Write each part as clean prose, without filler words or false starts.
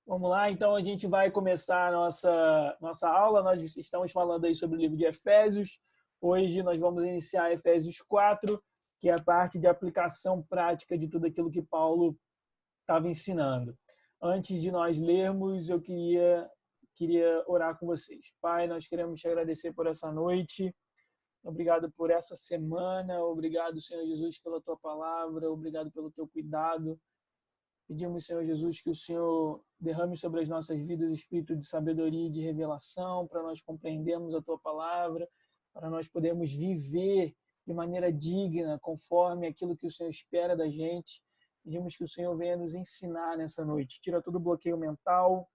Vamos lá, então a gente vai começar a nossa aula. Nós estamos falando aí sobre o livro de Efésios. Hoje nós vamos iniciar Efésios 4, que é a parte de aplicação prática de tudo aquilo que Paulo estava ensinando. Antes de nós lermos, eu queria orar com vocês. Pai, nós queremos te agradecer por essa noite. Obrigado por essa semana. Obrigado, Senhor Jesus, pela tua palavra. Obrigado pelo teu cuidado. Pedimos, Senhor Jesus, que o Senhor derrame sobre as nossas vidas espírito de sabedoria e de revelação, para nós compreendermos a Tua palavra, para nós podermos viver de maneira digna, conforme aquilo que o Senhor espera da gente. Pedimos que o Senhor venha nos ensinar nessa noite. Tira todo o bloqueio mental,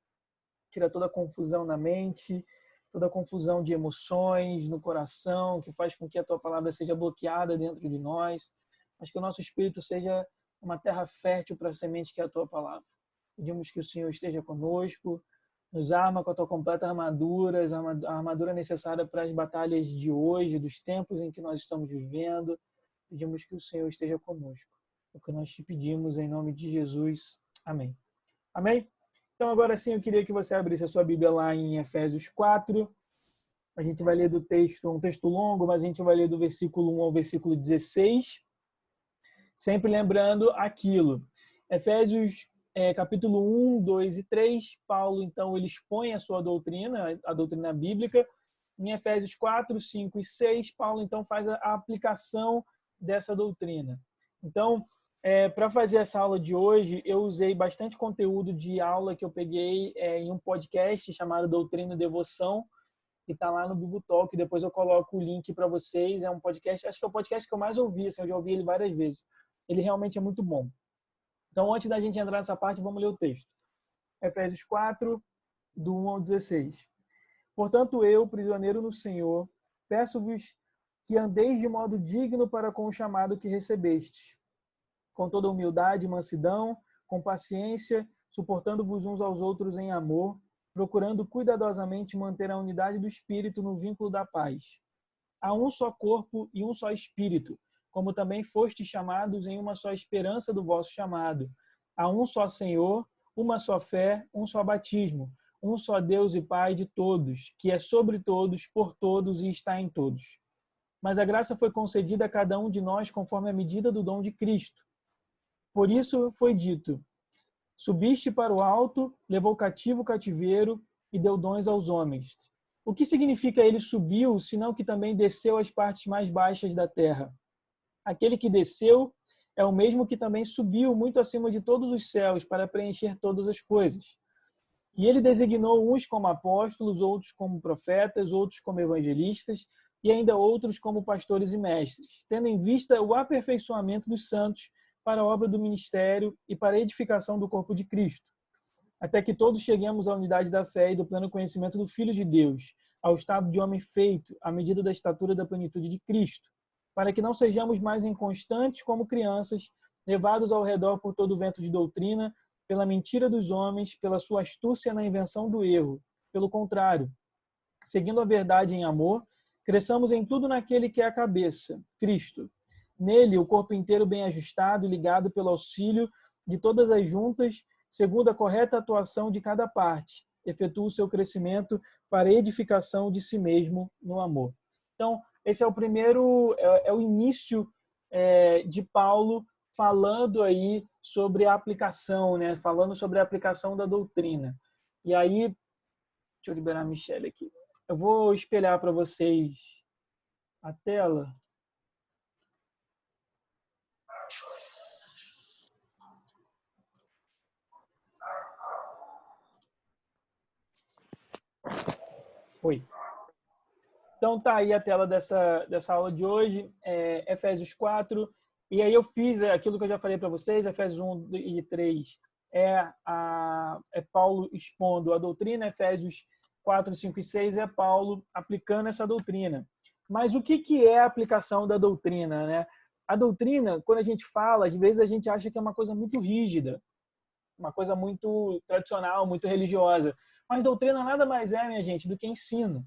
tira toda a confusão na mente, toda a confusão de emoções no coração, que faz com que a Tua palavra seja bloqueada dentro de nós, mas que o nosso espírito seja uma terra fértil para a semente que é a Tua palavra. Pedimos que o Senhor esteja conosco, nos arma com a Tua completa armadura, a armadura necessária para as batalhas de hoje, dos tempos em que nós estamos vivendo. Pedimos que o Senhor esteja conosco. É o que nós te pedimos em nome de Jesus. Amém. Amém? Então, agora sim, eu queria que você abrisse a sua Bíblia lá em Efésios 4. A gente vai ler do texto, um texto longo, mas a gente vai ler do versículo 1 ao versículo 16. Sempre lembrando aquilo. Efésios capítulo 1, 2 e 3, Paulo, então, ele expõe a sua doutrina, a doutrina bíblica. Em Efésios 4, 5 e 6, Paulo, então, faz a aplicação dessa doutrina. Então, para fazer essa aula de hoje, eu usei bastante conteúdo de aula que eu peguei em um podcast chamado Doutrina e Devoção, que está lá no Bibotalk. Depois eu coloco o link para vocês. É um podcast, acho que é o podcast que eu mais ouvi, assim, eu já ouvi ele várias vezes. Ele realmente é muito bom. Então, antes da gente entrar nessa parte, vamos ler o texto. Efésios 4, do 1 ao 16. Portanto, eu, prisioneiro no Senhor, peço-vos que andeis de modo digno para com o chamado que recebestes, com toda humildade e mansidão, com paciência, suportando-vos uns aos outros em amor, procurando cuidadosamente manter a unidade do Espírito no vínculo da paz. Há um só corpo e um só Espírito, como também fostes chamados em uma só esperança do vosso chamado. Há um só Senhor, uma só fé, um só batismo, um só Deus e Pai de todos, que é sobre todos, por todos e está em todos. Mas a graça foi concedida a cada um de nós conforme a medida do dom de Cristo. Por isso foi dito: subiste para o alto, levou cativo o cativeiro e deu dons aos homens. O que significa ele subiu, senão que também desceu às partes mais baixas da terra? Aquele que desceu é o mesmo que também subiu muito acima de todos os céus para preencher todas as coisas. E ele designou uns como apóstolos, outros como profetas, outros como evangelistas e ainda outros como pastores e mestres, tendo em vista o aperfeiçoamento dos santos para a obra do ministério e para a edificação do corpo de Cristo, até que todos cheguemos à unidade da fé e do pleno conhecimento do Filho de Deus, ao estado de homem feito, à medida da estatura da plenitude de Cristo, para que não sejamos mais inconstantes como crianças, levados ao redor por todo o vento de doutrina, pela mentira dos homens, pela sua astúcia na invenção do erro. Pelo contrário, seguindo a verdade em amor, cresçamos em tudo naquele que é a cabeça, Cristo. Nele, o corpo inteiro bem ajustado e ligado pelo auxílio de todas as juntas, segundo a correta atuação de cada parte, efetua o seu crescimento para a edificação de si mesmo no amor. Então, esse é o primeiro, é o início de Paulo falando aí sobre a aplicação, né? Falando sobre a aplicação da doutrina. E aí, deixa eu liberar a Michelle aqui. Eu vou espelhar para vocês a tela. Foi. Então tá aí a tela dessa aula de hoje, Efésios 4. E aí eu fiz aquilo que eu já falei para vocês, Efésios 1 e 3 é Paulo expondo a doutrina, Efésios 4, 5 e 6 é Paulo aplicando essa doutrina. Mas o que é a aplicação da doutrina, né? A doutrina, quando a gente fala, às vezes a gente acha que é uma coisa muito rígida, uma coisa muito tradicional, muito religiosa. Mas doutrina nada mais é, minha gente, do que ensino.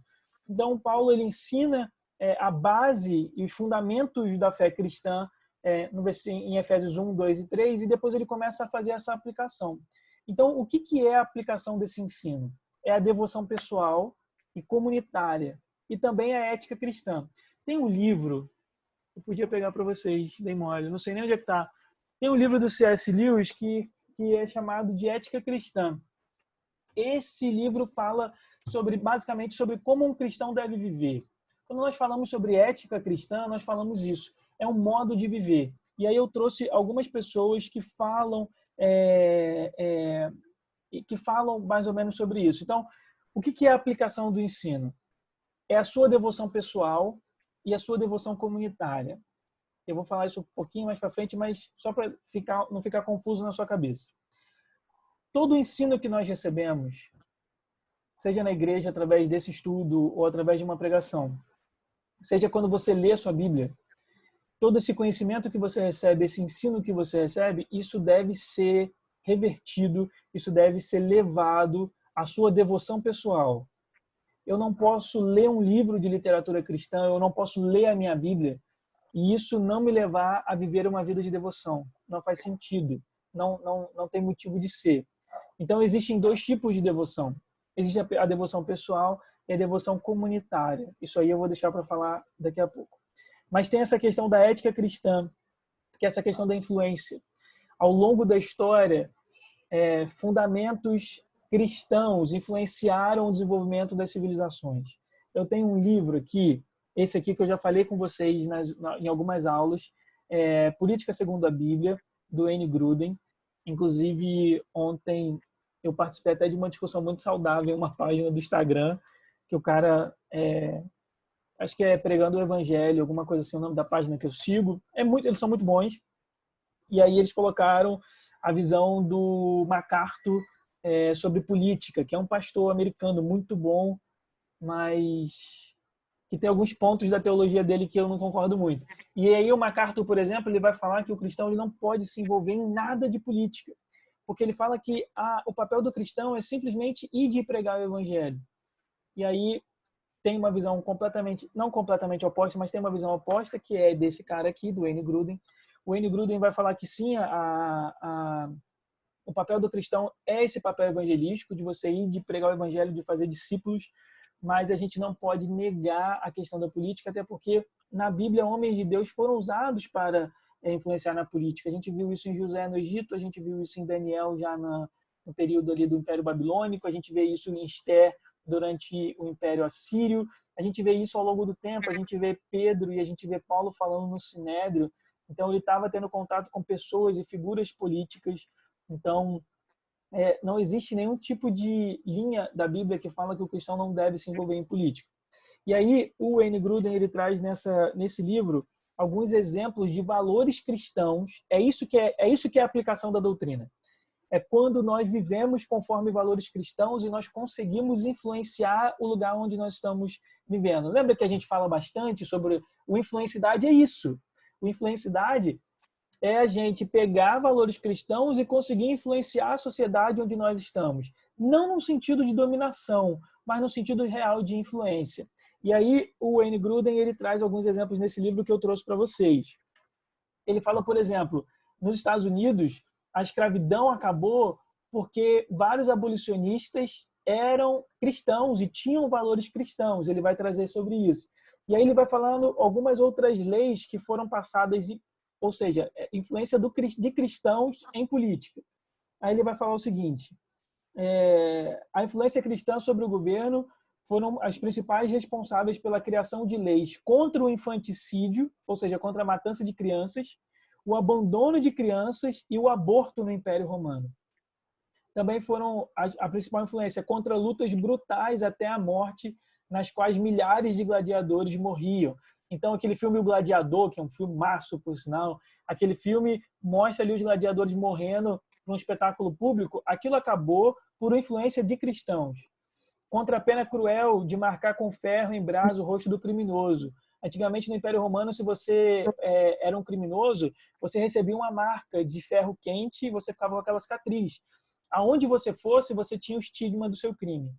Então, Paulo ele ensina a base e os fundamentos da fé cristã em Efésios 1, 2 e 3, e depois ele começa a fazer essa aplicação. Então, o que é a aplicação desse ensino? É a devoção pessoal e comunitária, e também a ética cristã. Tem um livro, eu podia pegar para vocês, dei mole, não sei nem onde é que está. Tem um livro do C.S. Lewis que é chamado de Ética Cristã. Esse livro fala basicamente sobre como um cristão deve viver. Quando nós falamos sobre ética cristã, nós falamos isso. É um modo de viver. E aí eu trouxe algumas pessoas que falam mais ou menos sobre isso. Então, o que é a aplicação do ensino? É a sua devoção pessoal e a sua devoção comunitária. Eu vou falar isso um pouquinho mais para frente, mas só para não ficar confuso na sua cabeça. Todo o ensino que nós recebemos, seja na igreja através desse estudo ou através de uma pregação, seja quando você lê a sua Bíblia, todo esse conhecimento que você recebe, esse ensino que você recebe, isso deve ser revertido, isso deve ser levado à sua devoção pessoal. Eu não posso ler um livro de literatura cristã, eu não posso ler a minha Bíblia e isso não me levar a viver uma vida de devoção. Não faz sentido, não tem motivo de ser. Então, existem dois tipos de devoção. Existe a devoção pessoal e a devoção comunitária. Isso aí eu vou deixar para falar daqui a pouco. Mas tem essa questão da ética cristã, que é essa questão da influência. Ao longo da história, fundamentos cristãos influenciaram o desenvolvimento das civilizações. Eu tenho um livro aqui, esse aqui que eu já falei com vocês em algumas aulas, Política Segundo a Bíblia, do Wayne Grudem. Inclusive, ontem eu participei até de uma discussão muito saudável em uma página do Instagram, que o cara, acho que é Pregando o Evangelho, alguma coisa assim, o nome da página que eu sigo. Eles são muito bons. E aí eles colocaram a visão do MacArthur sobre política, que é um pastor americano muito bom, mas que tem alguns pontos da teologia dele que eu não concordo muito. E aí o MacArthur, por exemplo, ele vai falar que o cristão ele não pode se envolver em nada de política, porque ele fala que o papel do cristão é simplesmente ir de pregar o evangelho. E aí tem uma visão não completamente oposta, mas tem uma visão oposta, que é desse cara aqui, do Wayne Grudem. O Wayne Grudem vai falar que sim, o papel do cristão é esse papel evangelístico, de você ir de pregar o evangelho, de fazer discípulos, mas a gente não pode negar a questão da política, até porque na Bíblia homens de Deus foram usados para influenciar na política. A gente viu isso em José no Egito, a gente viu isso em Daniel já no período ali do Império Babilônico, a gente vê isso em Esther durante o Império Assírio, a gente vê isso ao longo do tempo, a gente vê Pedro e a gente vê Paulo falando no Sinédrio. Então ele estava tendo contato com pessoas e figuras políticas. Então não existe nenhum tipo de linha da Bíblia que fala que o cristão não deve se envolver em política. E aí o Wayne Grudem ele traz nesse livro alguns exemplos de valores cristãos. É isso que é a aplicação da doutrina. É quando nós vivemos conforme valores cristãos e nós conseguimos influenciar o lugar onde nós estamos vivendo. Lembra que a gente fala bastante sobre o influenciedade? É isso. O influenciedade é a gente pegar valores cristãos e conseguir influenciar a sociedade onde nós estamos. Não no sentido de dominação, mas no sentido real de influência. E aí o Wayne Grudem ele traz alguns exemplos nesse livro que eu trouxe para vocês. Ele fala, por exemplo, nos Estados Unidos, a escravidão acabou porque vários abolicionistas eram cristãos e tinham valores cristãos. Ele vai trazer sobre isso. E aí ele vai falando algumas outras leis que foram passadas, ou seja, influência de cristãos em política. Aí ele vai falar o seguinte: a influência cristã sobre o governo foram as principais responsáveis pela criação de leis contra o infanticídio, ou seja, contra a matança de crianças, o abandono de crianças e o aborto no Império Romano. Também foram a principal influência contra lutas brutais até a morte, nas quais milhares de gladiadores morriam. Então, aquele filme O Gladiador, que é um filme maço, por sinal, aquele filme mostra ali os gladiadores morrendo num espetáculo público. Aquilo acabou por influência de cristãos. Contra a pena cruel de marcar com ferro em brasa o rosto do criminoso. Antigamente, no Império Romano, se você era um criminoso, você recebia uma marca de ferro quente e você ficava com aquela cicatriz. Aonde você fosse, você tinha o estigma do seu crime.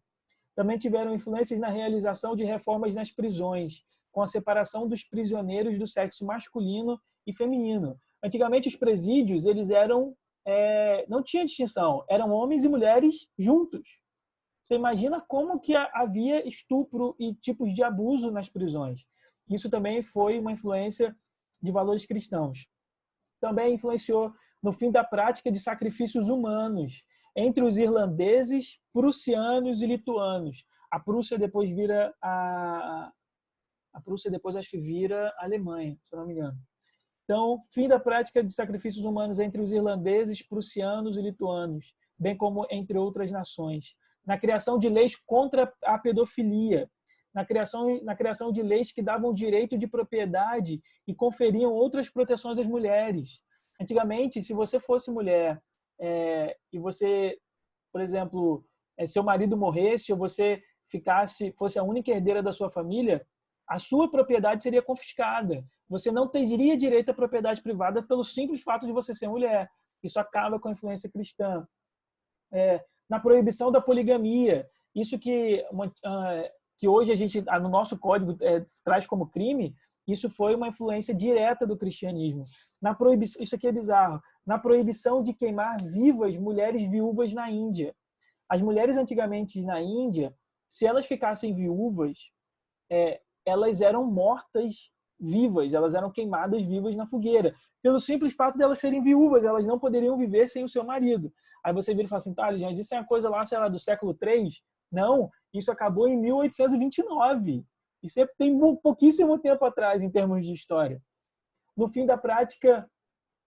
Também tiveram influências na realização de reformas nas prisões, com a separação dos prisioneiros do sexo masculino e feminino. Antigamente, os presídios eles eram não tinha distinção. Eram homens e mulheres juntos. Você imagina como que havia estupro e tipos de abuso nas prisões. Isso também foi uma influência de valores cristãos. Também influenciou no fim da prática de sacrifícios humanos entre os irlandeses, prussianos e lituanos. A Prússia depois vira a Prússia depois acho que vira a Alemanha, se eu não me engano. Então, fim da prática de sacrifícios humanos entre os irlandeses, prussianos e lituanos, bem como entre outras nações. Na criação de leis contra a pedofilia, na criação de leis que davam direito de propriedade e conferiam outras proteções às mulheres. Antigamente, se você fosse mulher e você, por exemplo, seu marido morresse ou você fosse a única herdeira da sua família, a sua propriedade seria confiscada. Você não teria direito à propriedade privada pelo simples fato de você ser mulher. Isso acaba com a influência cristã. Na proibição da poligamia, isso que hoje a gente, no nosso código, traz como crime, isso foi uma influência direta do cristianismo. Isso aqui é bizarro. Na proibição de queimar vivas mulheres viúvas na Índia. As mulheres antigamente na Índia, se elas ficassem viúvas, elas eram mortas vivas, elas eram queimadas vivas na fogueira. Pelo simples fato de elas serem viúvas, elas não poderiam viver sem o seu marido. Aí você vira e fala assim, tá, gente, isso é uma coisa lá, sei lá, do século III? Não, isso acabou em 1829. Isso tem pouquíssimo tempo atrás, em termos de história. No fim da prática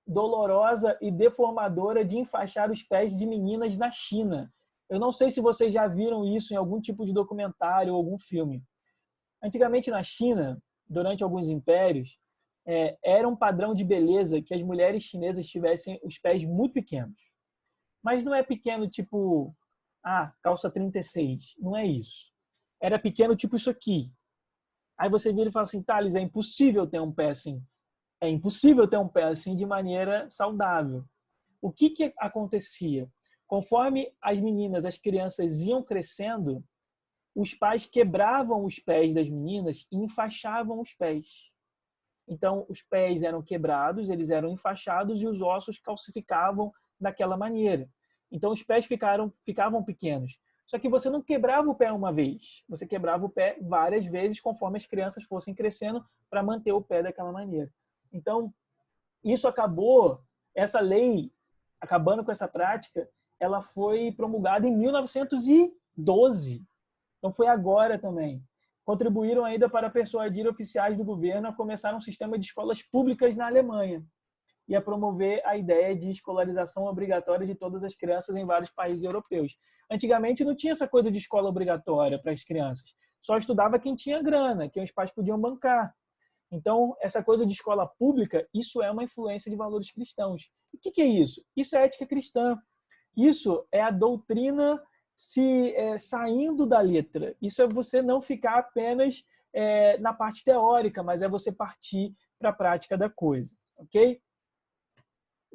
dolorosa e deformadora de enfaixar os pés de meninas na China. Eu não sei se vocês já viram isso em algum tipo de documentário ou algum filme. Antigamente, na China, durante alguns impérios, era um padrão de beleza que as mulheres chinesas tivessem os pés muito pequenos. Mas não é pequeno tipo, calça 36. Não é isso. Era pequeno tipo isso aqui. Aí você vira e fala assim, Thales, é impossível ter um pé assim. É impossível ter um pé assim de maneira saudável. O que acontecia? Conforme as meninas, as crianças iam crescendo, os pais quebravam os pés das meninas e enfaixavam os pés. Então, os pés eram quebrados, eles eram enfaixados e os ossos calcificavam daquela maneira. Então, os pés ficavam pequenos. Só que você não quebrava o pé uma vez, você quebrava o pé várias vezes conforme as crianças fossem crescendo para manter o pé daquela maneira. Então, isso acabou, essa lei, acabando com essa prática, ela foi promulgada em 1912. Então, foi agora também. Contribuíram ainda para persuadir oficiais do governo a começar um sistema de escolas públicas na Alemanha e a promover a ideia de escolarização obrigatória de todas as crianças em vários países europeus. Antigamente não tinha essa coisa de escola obrigatória para as crianças. Só estudava quem tinha grana, quem os pais podiam bancar. Então, essa coisa de escola pública, isso é uma influência de valores cristãos. O que é isso? Isso é ética cristã. Isso é a doutrina saindo da letra. Isso é você não ficar apenas na parte teórica, mas é você partir para a prática da coisa. Ok?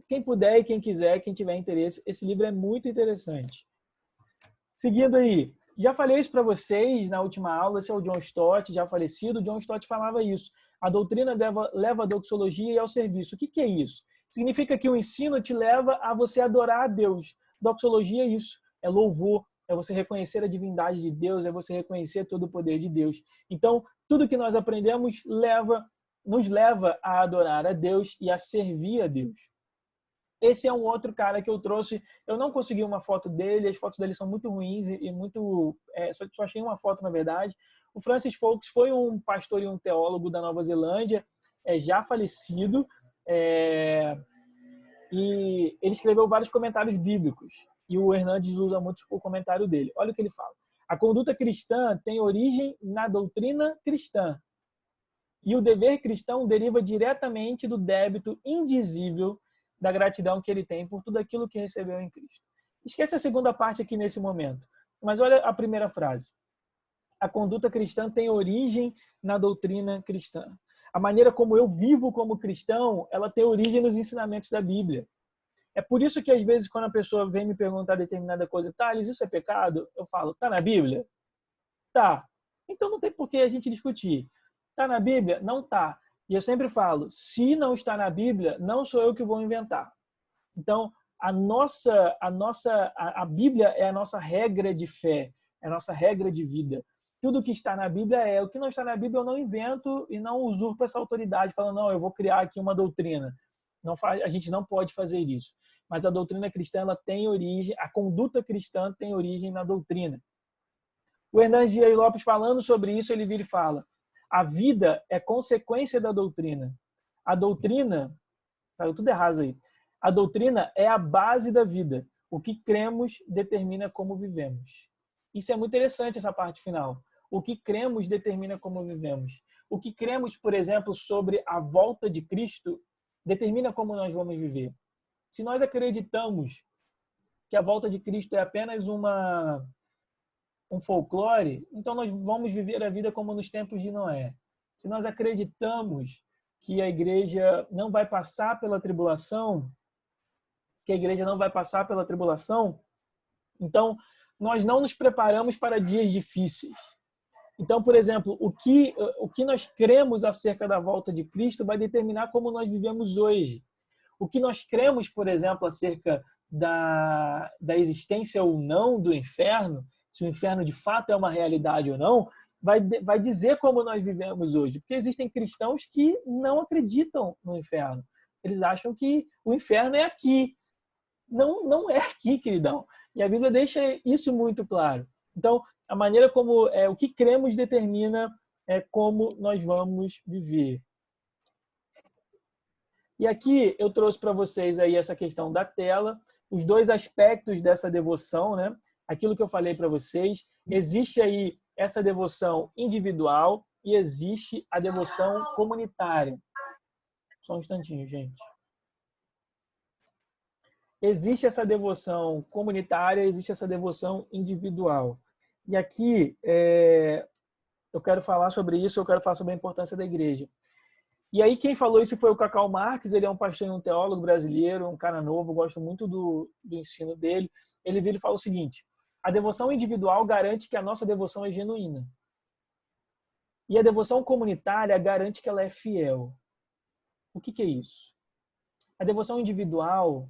Quem puder e quem quiser, quem tiver interesse, esse livro é muito interessante. Seguindo aí, já falei isso para vocês na última aula, esse é o John Stott, já falecido. John Stott falava isso. A doutrina leva a doxologia e ao serviço. O que é isso? Significa que o ensino te leva a você adorar a Deus. Doxologia é isso, é louvor, é você reconhecer a divindade de Deus, é você reconhecer todo o poder de Deus. Então, tudo que nós aprendemos nos leva a adorar a Deus e a servir a Deus. Esse é um outro cara que eu trouxe. Eu não consegui uma foto dele, as fotos dele são muito ruins e muito... só achei uma foto, na verdade. O Francis Folks foi um pastor e um teólogo da Nova Zelândia, já falecido, e ele escreveu vários comentários bíblicos. E o Hernandes usa muito o comentário dele. Olha o que ele fala. A conduta cristã tem origem na doutrina cristã. E o dever cristão deriva diretamente do débito indizível da gratidão que ele tem por tudo aquilo que recebeu em Cristo. Esquece a segunda parte aqui nesse momento. Mas olha a primeira frase. A conduta cristã tem origem na doutrina cristã. A maneira como eu vivo como cristão, ela tem origem nos ensinamentos da Bíblia. É por isso que, às vezes, quando a pessoa vem me perguntar determinada coisa, Thales, isso é pecado? Eu falo, tá na Bíblia? Tá. Então não tem por que a gente discutir. Tá na Bíblia? Não tá. E eu sempre falo, se não está na Bíblia, não sou eu que vou inventar. Então, a Bíblia é a nossa regra de fé, é a nossa regra de vida. Tudo que está na Bíblia é. O que não está na Bíblia eu não invento e não usurpo essa autoridade, falando, não, eu vou criar aqui uma doutrina. Não faz, a gente não pode fazer isso. Mas a doutrina cristã, ela tem origem, a conduta cristã tem origem na doutrina. O Hernandes Dias Lopes, falando sobre isso, ele vira e fala, a vida é consequência da doutrina. A doutrina, tá tudo errado aí, a doutrina é a base da vida. O que cremos determina como vivemos. Isso é muito interessante, essa parte final. O que cremos determina como vivemos. O que cremos, por exemplo, sobre a volta de Cristo determina como nós vamos viver. Se nós acreditamos que a volta de Cristo é apenas um folclore, então nós vamos viver a vida como nos tempos de Noé. Se nós acreditamos que a igreja não vai passar pela tribulação, então nós não nos preparamos para dias difíceis. Então, por exemplo, o que nós cremos acerca da volta de Cristo vai determinar como nós vivemos hoje. O que nós cremos, por exemplo, acerca da existência ou não do inferno, se o inferno de fato é uma realidade ou não, vai dizer como nós vivemos hoje. Porque existem cristãos que não acreditam no inferno. Eles acham que o inferno é aqui. Não é aqui, queridão. E a Bíblia deixa isso muito claro. Então, a maneira como o que cremos determina como nós vamos viver. E aqui eu trouxe para vocês aí essa questão da tela, os dois aspectos dessa devoção, né? Aquilo que eu falei para vocês, existe aí essa devoção individual e existe a devoção comunitária. Só um instantinho, gente. Existe essa devoção comunitária, existe essa devoção individual. E aqui eu quero falar sobre isso, eu quero falar sobre a importância da igreja. E aí quem falou isso foi o Cacau Marques, ele é um pastor e um teólogo brasileiro, um cara novo, gosto muito do ensino dele. Ele vira e fala o seguinte, a devoção individual garante que a nossa devoção é genuína. E a devoção comunitária garante que ela é fiel. O que é isso? A devoção individual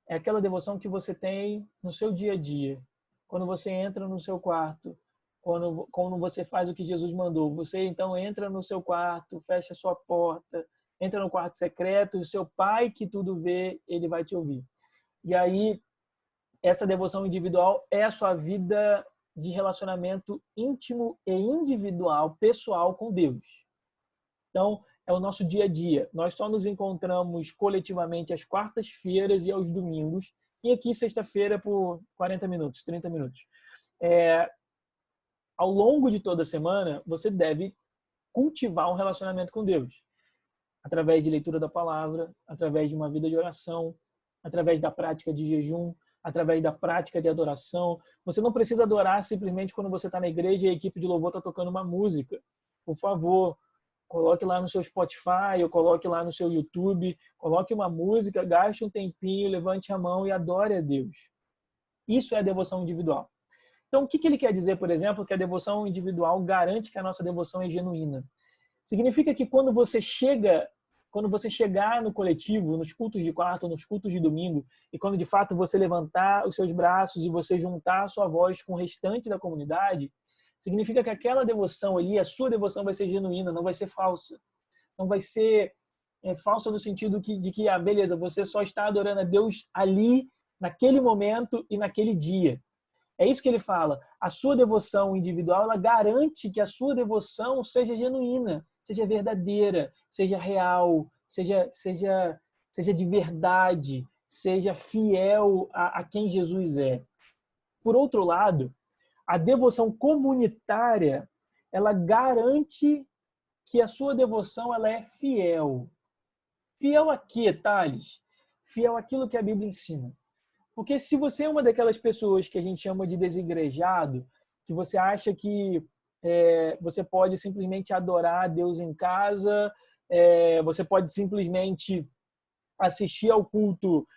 é aquela devoção que você tem no seu dia a dia. Quando você entra no seu quarto, quando você faz o que Jesus mandou. Você, então, entra no seu quarto, fecha a sua porta, entra no quarto secreto, e o seu pai que tudo vê, ele vai te ouvir. E aí, essa devoção individual é a sua vida de relacionamento íntimo e individual, pessoal com Deus. Então, é o nosso dia a dia. Nós só nos encontramos coletivamente às quartas-feiras e aos domingos, e aqui sexta-feira por 40 minutos, 30 minutos. Ao longo de toda a semana, você deve cultivar um relacionamento com Deus. Através de leitura da palavra, através de uma vida de oração, através da prática de jejum, através da prática de adoração. Você não precisa adorar simplesmente quando você está na igreja e a equipe de louvor está tocando uma música. Por favor, coloque lá no seu Spotify ou coloque lá no seu YouTube, coloque uma música, gaste um tempinho, levante a mão e adore a Deus. Isso é devoção individual. Então, o que ele quer dizer, por exemplo, que a devoção individual garante que a nossa devoção é genuína? Significa que quando você chegar no coletivo, nos cultos de quarta, nos cultos de domingo, e quando de fato você levantar os seus braços e você juntar a sua voz com o restante da comunidade, significa que aquela devoção ali, a sua devoção vai ser genuína, não vai ser falsa. Não vai ser falsa no sentido de que, beleza, você só está adorando a Deus ali, naquele momento e naquele dia. É isso que ele fala. A sua devoção individual, ela garante que a sua devoção seja genuína, seja verdadeira, seja real, seja de verdade, seja fiel a quem Jesus é. Por outro lado, a devoção comunitária, ela garante que a sua devoção ela é fiel. Fiel a quê, Thales? Fiel àquilo que a Bíblia ensina. Porque se você é uma daquelas pessoas que a gente chama de desigrejado, que você acha que você pode simplesmente adorar a Deus em casa, você pode simplesmente assistir ao culto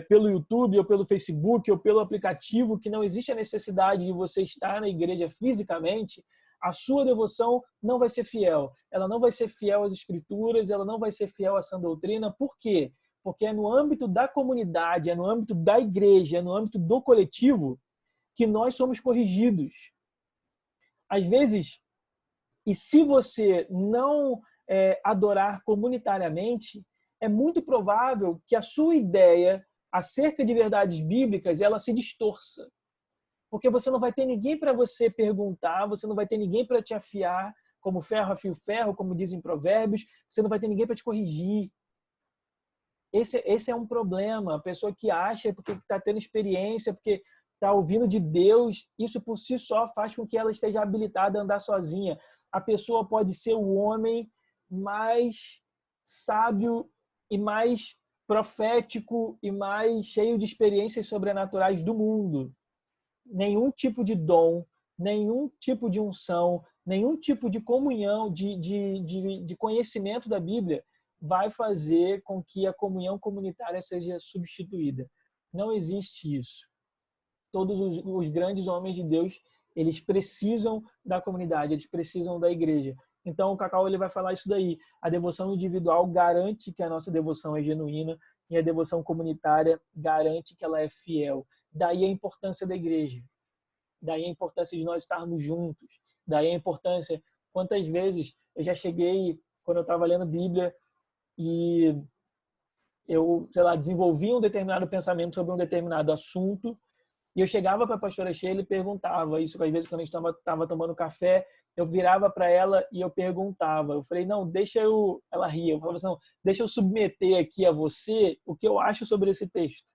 pelo YouTube ou pelo Facebook ou pelo aplicativo, que não existe a necessidade de você estar na igreja fisicamente, a sua devoção não vai ser fiel. Ela não vai ser fiel às Escrituras, ela não vai ser fiel à sã doutrina. Por quê? porque é no âmbito da comunidade, é no âmbito da igreja, é no âmbito do coletivo que nós somos corrigidos. Às vezes, e se você não adorar comunitariamente, é muito provável que a sua ideia acerca de verdades bíblicas ela se distorça. Porque você não vai ter ninguém para você perguntar, você não vai ter ninguém para te afiar, como ferro afia o ferro, como dizem provérbios, você não vai ter ninguém para te corrigir. Esse é um problema. A pessoa que acha porque está tendo experiência, porque está ouvindo de Deus, isso por si só faz com que ela esteja habilitada a andar sozinha. A pessoa pode ser o homem mais sábio e mais profético e mais cheio de experiências sobrenaturais do mundo. Nenhum tipo de dom, nenhum tipo de unção, nenhum tipo de comunhão, de conhecimento da Bíblia vai fazer com que a comunhão comunitária seja substituída. Não existe isso. Todos os grandes homens de Deus, eles precisam da comunidade, eles precisam da igreja. Então, o Cacau ele vai falar isso daí. A devoção individual garante que a nossa devoção é genuína e a devoção comunitária garante que ela é fiel. Daí a importância da igreja. Daí a importância de nós estarmos juntos. Daí a importância... Quantas vezes eu já cheguei, quando eu estava lendo Bíblia, e eu, sei lá, desenvolvi um determinado pensamento sobre um determinado assunto, e eu chegava para a pastora Sheila e perguntava isso, às vezes quando a gente estava tomando café, eu virava para ela e eu perguntava. Eu falei, não, deixa eu... Ela ria. Eu falava assim, não, deixa eu submeter aqui a você o que eu acho sobre esse texto.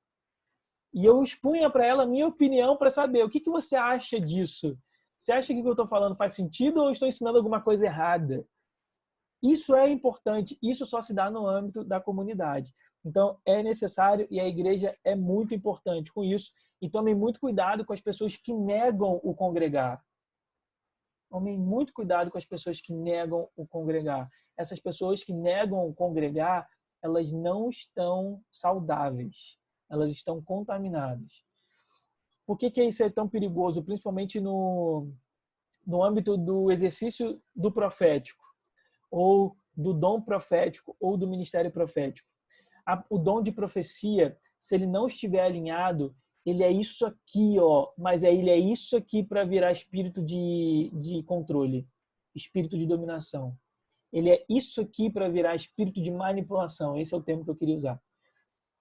E eu expunha para ela a minha opinião para saber o que você acha disso. Você acha que o que eu estou falando faz sentido ou eu estou ensinando alguma coisa errada? Isso é importante. Isso só se dá no âmbito da comunidade. Então, é necessário e a igreja é muito importante com isso. E tomem muito cuidado com as pessoas que negam o congregar. Tomem muito cuidado com as pessoas que negam o congregar. Essas pessoas que negam o congregar, elas não estão saudáveis. Elas estão contaminadas. Por que isso é tão perigoso? Principalmente no âmbito do exercício do profético, ou do dom profético, ou do ministério profético. O dom de profecia, se ele não estiver alinhado, ele é isso aqui, ó, mas ele é isso aqui para virar espírito de controle, espírito de dominação. Ele é isso aqui para virar espírito de manipulação. Esse é o termo que eu queria usar.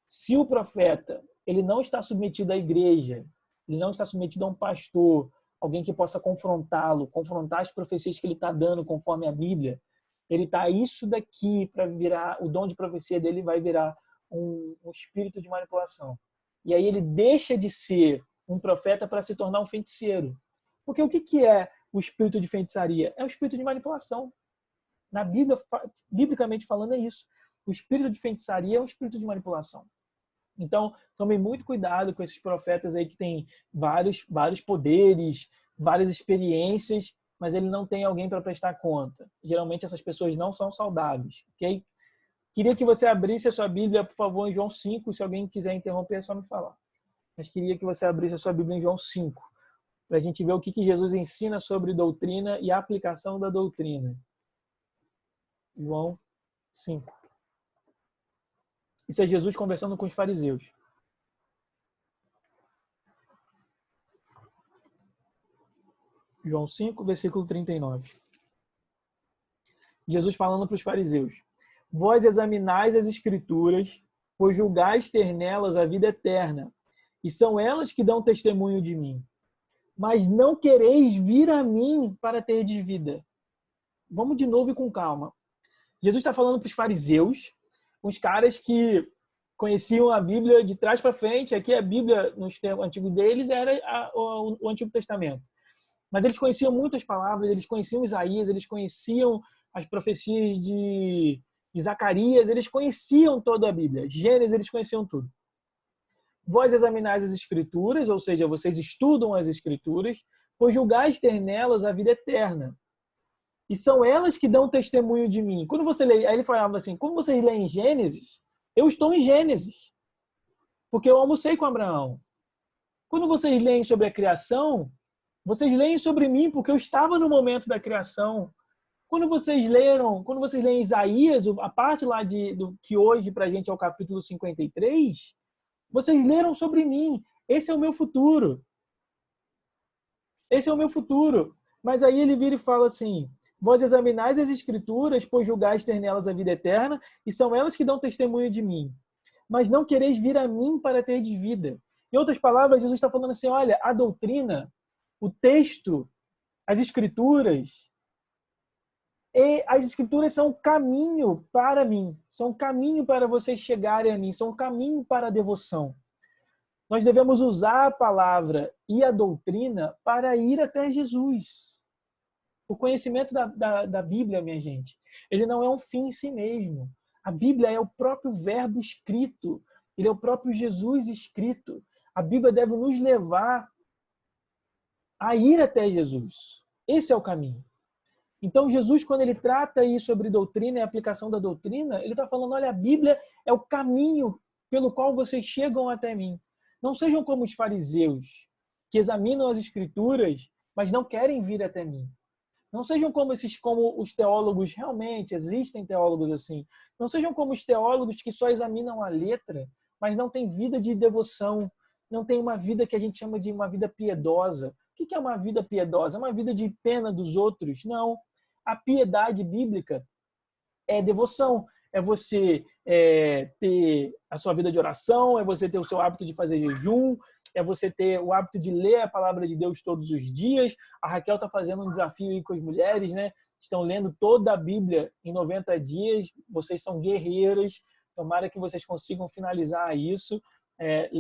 Se o profeta ele não está submetido à igreja, ele não está submetido a um pastor, alguém que possa confrontá-lo, confrontar as profecias que ele está dando conforme a Bíblia, ele está isso daqui para virar, o dom de profecia dele vai virar um espírito de manipulação. E aí ele deixa de ser um profeta para se tornar um feiticeiro. Porque o que é o espírito de feitiçaria? É o espírito de manipulação. Na Bíblia, biblicamente falando, é isso. O espírito de feitiçaria é um espírito de manipulação. Então, tomem muito cuidado com esses profetas aí que têm vários poderes, várias experiências, mas ele não tem alguém para prestar conta. Geralmente essas pessoas não são saudáveis, ok? Queria que você abrisse a sua Bíblia, por favor, em João 5. Se alguém quiser interromper, é só me falar. Mas queria que você abrisse a sua Bíblia em João 5, para a gente ver o que Jesus ensina sobre doutrina e a aplicação da doutrina. João 5. Isso é Jesus conversando com os fariseus. João 5, versículo 39. Jesus falando para os fariseus. Vós examinais as escrituras, pois julgais ter nelas a vida eterna, e são elas que dão testemunho de mim. Mas não quereis vir a mim para terdes vida. Vamos de novo e com calma. Jesus está falando para os fariseus, uns caras que conheciam a Bíblia de trás para frente. Aqui a Bíblia, no tempo antigo deles, era o Antigo Testamento. Mas eles conheciam muitas palavras, eles conheciam Isaías, eles conheciam as profecias de Zacarias, eles conheciam toda a Bíblia. Gênesis, eles conheciam tudo. Vós examinais as Escrituras, ou seja, vocês estudam as Escrituras, pois julgais ter nelas a vida eterna. E são elas que dão testemunho de mim. Quando você lê, aí ele falava assim, como vocês leem Gênesis, eu estou em Gênesis, porque eu almocei com Abraão. Quando vocês leem sobre a criação, vocês leem sobre mim, porque eu estava no momento da criação. Quando vocês leem Isaías, a parte lá do que hoje para a gente é o capítulo 53, vocês leram sobre mim. Esse é o meu futuro. Esse é o meu futuro. Mas aí ele vira e fala assim: vós examinais as escrituras, pois julgais ter nelas a vida eterna, e são elas que dão testemunho de mim. Mas não quereis vir a mim para terdes vida. Em outras palavras, Jesus está falando assim: olha, a doutrina, o texto, as escrituras, e as escrituras são caminho para mim, são caminho para vocês chegarem a mim, são caminho para a devoção. Nós devemos usar a palavra e a doutrina para ir até Jesus. O conhecimento da Bíblia, minha gente, ele não é um fim em si mesmo. A Bíblia é o próprio verbo escrito. Ele é o próprio Jesus escrito. A Bíblia deve nos levar a ir até Jesus. Esse é o caminho. Então, Jesus, quando ele trata aí sobre doutrina e aplicação da doutrina, ele está falando, olha, a Bíblia é o caminho pelo qual vocês chegam até mim. Não sejam como os fariseus, que examinam as escrituras, mas não querem vir até mim. Não sejam como os teólogos, realmente existem teólogos assim. Não sejam como os teólogos que só examinam a letra, mas não têm vida de devoção, não têm uma vida que a gente chama de uma vida piedosa. O que é uma vida piedosa? É uma vida de pena dos outros? Não. A piedade bíblica é devoção. É você ter a sua vida de oração, é você ter o seu hábito de fazer jejum, é você ter o hábito de ler a palavra de Deus todos os dias. A Raquel está fazendo um desafio aí com as mulheres, né? Estão lendo toda a Bíblia em 90 dias. Vocês são guerreiras. Tomara que vocês consigam finalizar isso.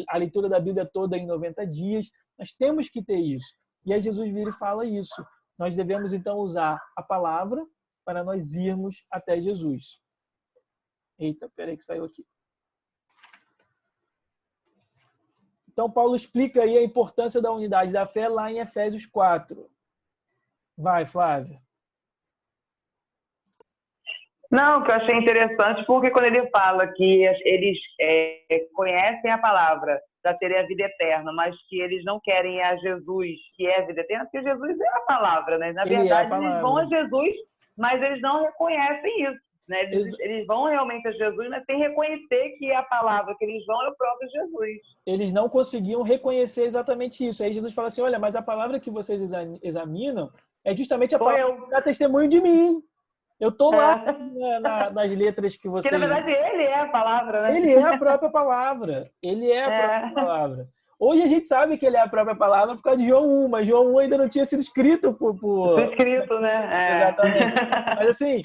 A leitura da Bíblia toda em 90 dias. Nós temos que ter isso. E aí Jesus vira e fala isso. Nós devemos, então, usar a palavra para nós irmos até Jesus. Eita, peraí que saiu aqui. Então, Paulo explica aí a importância da unidade da fé lá em Efésios 4. Vai, Flávia. Não, que eu achei interessante, porque quando ele fala que eles conhecem a palavra para terem a vida eterna, mas que eles não querem a Jesus, que é a vida eterna, porque Jesus é a palavra, né? Na verdade, eles vão a Jesus, mas eles não reconhecem isso. Né? Eles vão realmente a Jesus, mas sem reconhecer que a palavra que eles vão é o próprio Jesus. Eles não conseguiam reconhecer exatamente isso. Aí Jesus fala assim, olha, mas a palavra que vocês examinam é justamente a palavra que dá testemunho de mim. Eu estou lá nas letras que vocês... Porque, na verdade, ele é a palavra, né? Ele é a própria palavra. Ele é a própria palavra. Hoje a gente sabe que ele é a própria palavra por causa de João 1, mas João 1 ainda não tinha sido escrito por... Escrito, né? Exatamente. Mas assim,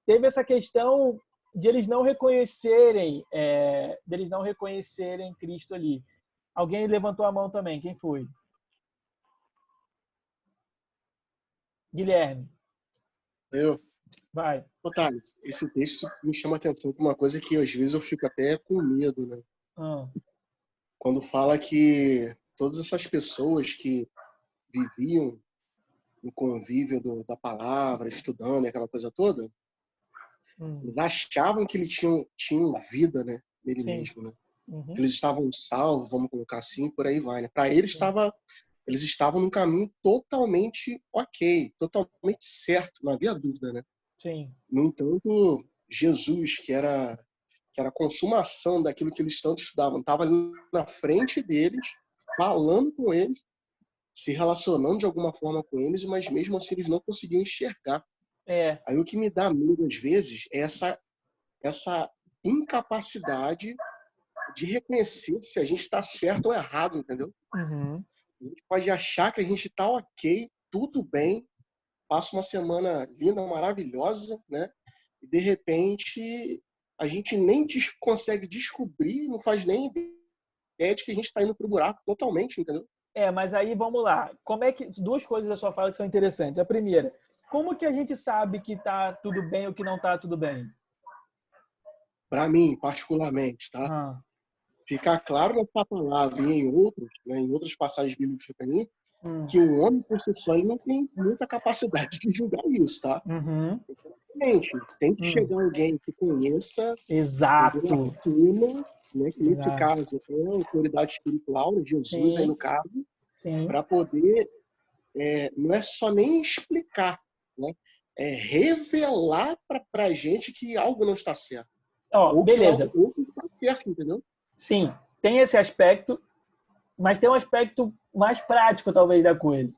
teve essa questão de eles não reconhecerem Cristo ali. Alguém levantou a mão também. Quem foi? Guilherme. Eu. Vai. Otávio, esse texto me chama a atenção com uma coisa que às vezes eu fico até com medo, né? Quando fala que todas essas pessoas que viviam no convívio da palavra, estudando, aquela coisa toda, eles achavam que eles tinham vida, né? Nele mesmo, né? Que eles estavam salvos, vamos colocar assim, por aí vai, né? Para eles eles estavam num caminho totalmente ok, totalmente certo, não havia dúvida, né? Sim. No entanto, Jesus, que era a consumação daquilo que eles tanto estudavam, estava ali na frente deles, falando com eles, se relacionando de alguma forma com eles, mas mesmo assim eles não conseguiam enxergar. Aí o que me dá medo às vezes é essa incapacidade de reconhecer se a gente está certo ou errado, entendeu? A gente pode achar que a gente está ok, tudo bem, passa uma semana linda, maravilhosa, né? E de repente a gente nem consegue descobrir, não faz nem ideia de que a gente está indo pro buraco totalmente, entendeu? Mas aí vamos lá. Como é que duas coisas da sua fala que são interessantes. A primeira, como que a gente sabe que tá tudo bem ou que não tá tudo bem? Para mim, particularmente, tá? Ficar claro nessa palavra e em outros, né, em outras passagens bíblicas também, que um homem por si só ele não tem muita capacidade de julgar isso, tá? Tem que chegar alguém que conheça Exato. acima, né, que nesse caso é a autoridade espiritual, Jesus aí no caso, para poder não é só nem explicar, né, revelar para a gente que algo não está certo. Ó, Ou que beleza. algo está certo, entendeu? Sim, tem esse aspecto, mas tem um aspecto mais prático, talvez, da coisa.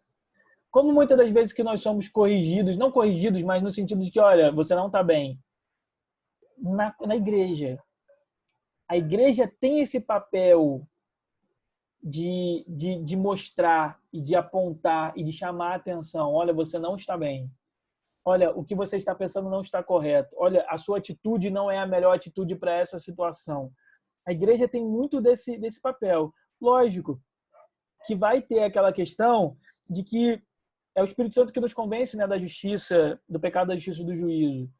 Como muitas das vezes que nós somos corrigidos, não corrigidos, mas no sentido de que, olha, você não está bem, na igreja. A igreja tem esse papel de mostrar e de apontar e de chamar a atenção. Olha, você não está bem. Olha, o que você está pensando não está correto. Olha, a sua atitude não é a melhor atitude para essa situação. A igreja tem muito desse papel. Lógico que vai ter aquela questão de que é o Espírito Santo que nos convence, né, da justiça, do pecado, da justiça e do juízo.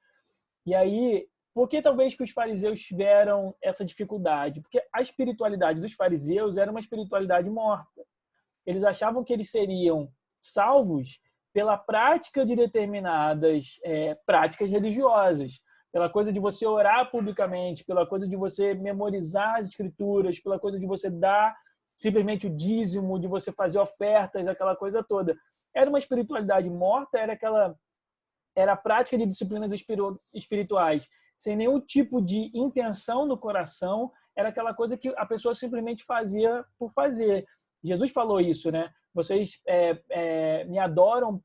E aí, por que talvez que os fariseus tiveram essa dificuldade? Porque a espiritualidade dos fariseus era uma espiritualidade morta. Eles achavam que eles seriam salvos pela prática de determinadas práticas religiosas, pela coisa de você orar publicamente, pela coisa de você memorizar as escrituras, pela coisa de você dar simplesmente o dízimo, de você fazer ofertas, aquela coisa toda. Era uma espiritualidade morta, era a prática de disciplinas espirituais, sem nenhum tipo de intenção no coração, era aquela coisa que a pessoa simplesmente fazia por fazer. Jesus falou isso, né? Vocês me adoram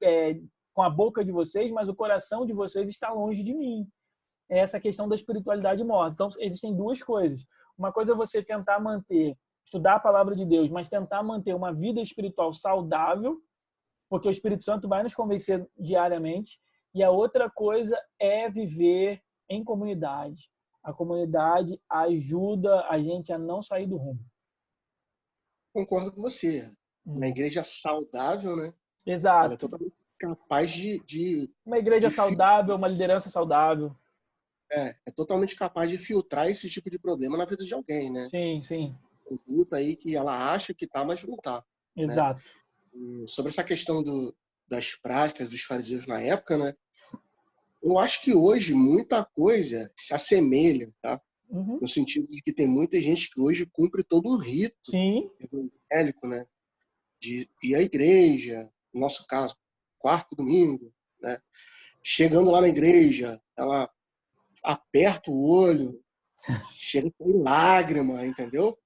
com a boca de vocês, mas o coração de vocês está longe de mim. É essa questão da espiritualidade morta. Então, existem duas coisas. Uma coisa é você tentar manter, estudar a palavra de Deus, mas tentar manter uma vida espiritual saudável, porque o Espírito Santo vai nos convencer diariamente. E a outra coisa é viver em comunidade. A comunidade ajuda a gente a não sair do rumo. Concordo com você. Uma igreja saudável, né? Exato. Ela é totalmente capaz uma igreja saudável, uma liderança saudável. É totalmente capaz de filtrar esse tipo de problema na vida de alguém, né? Sim, sim. Luta aí que ela acha que tá, mas não tá. Exato. Né? Sobre essa questão das práticas dos fariseus na época, né? Eu acho que hoje muita coisa se assemelha, tá? Uhum. No sentido de que tem muita gente que hoje cumpre todo um rito evangélico, né? De ir à igreja, no nosso caso, quarto domingo, né? Chegando lá na igreja, ela aperta o olho, chega com lágrima, entendeu?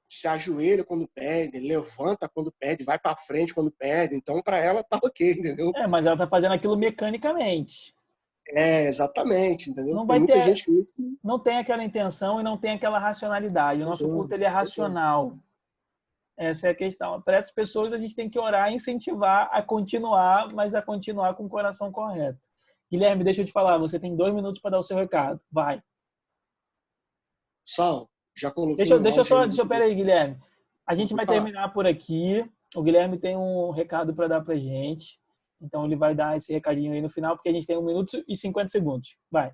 Se ajoelha quando pede, levanta quando pede, vai para frente quando pede. Então, para ela, tá ok, entendeu? Mas ela tá fazendo aquilo mecanicamente. Exatamente, entendeu? Não Tem vai muita ter, gente que... não tem aquela intenção e não tem aquela racionalidade. O nosso culto ele é racional. Essa é a questão. Para essas pessoas, a gente tem que orar e incentivar a continuar, mas a continuar com o coração correto. Guilherme, deixa eu te falar, você tem 2 minutos para dar o seu recado. Vai. Pessoal, já coloquei Pera aí, Guilherme. A gente vai terminar por aqui. O Guilherme tem um recado para dar para gente. Então, ele vai dar esse recadinho aí no final, porque a gente tem 1 minuto e 50 segundos. Vai.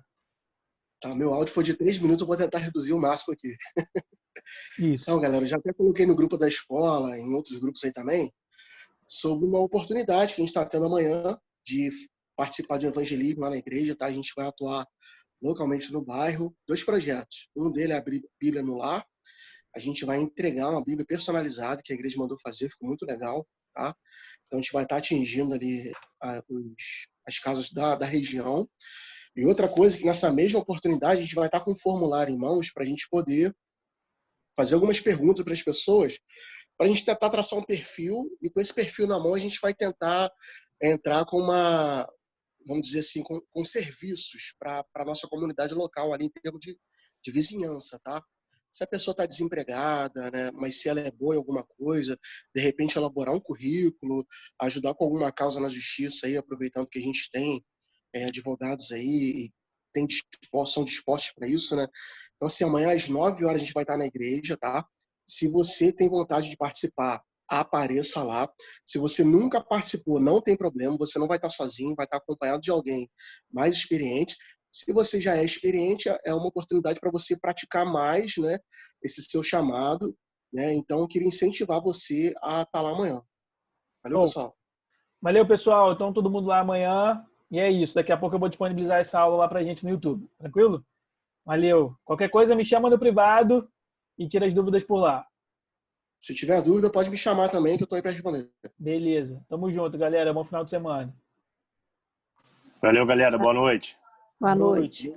Tá, meu áudio foi de 3 minutos, eu vou tentar reduzir o máximo aqui. Isso. Então, galera, eu já até coloquei no grupo da escola, em outros grupos aí também, sobre uma oportunidade que a gente está tendo amanhã de participar de um evangelismo lá na igreja, tá? A gente vai atuar localmente no bairro, 2 projetos. Um deles é a Bíblia no Lar. A gente vai entregar uma Bíblia personalizada que a igreja mandou fazer, ficou muito legal, tá? Então a gente vai estar atingindo ali as casas da região. E outra coisa que nessa mesma oportunidade a gente vai estar com um formulário em mãos para a gente poder fazer algumas perguntas para as pessoas, para a gente tentar traçar um perfil, e com esse perfil na mão a gente vai tentar entrar com vamos dizer assim, com serviços para a nossa comunidade local ali em termos de vizinhança, tá? Se a pessoa está desempregada, né, mas se ela é boa em alguma coisa, de repente elaborar um currículo, ajudar com alguma causa na justiça aí, aproveitando que a gente tem advogados aí, são dispostos para isso, né? Então, assim, amanhã às 9 horas a gente vai estar na igreja, tá? Se você tem vontade de participar, apareça lá. Se você nunca participou, não tem problema, você não vai estar sozinho, vai estar acompanhado de alguém mais experiente. Se você já é experiente, é uma oportunidade para você praticar mais, né, esse seu chamado, né? Então, eu queria incentivar você a estar lá amanhã. Valeu, pessoal. Valeu, pessoal. Então, todo mundo lá amanhã. E é isso. Daqui a pouco eu vou disponibilizar essa aula lá pra gente no YouTube. Tranquilo? Valeu. Qualquer coisa, me chama no privado e tira as dúvidas por lá. Se tiver dúvida, pode me chamar também, que eu estou aí para responder. Beleza. Tamo junto, galera. Bom final de semana. Valeu, galera. Boa noite. Boa noite.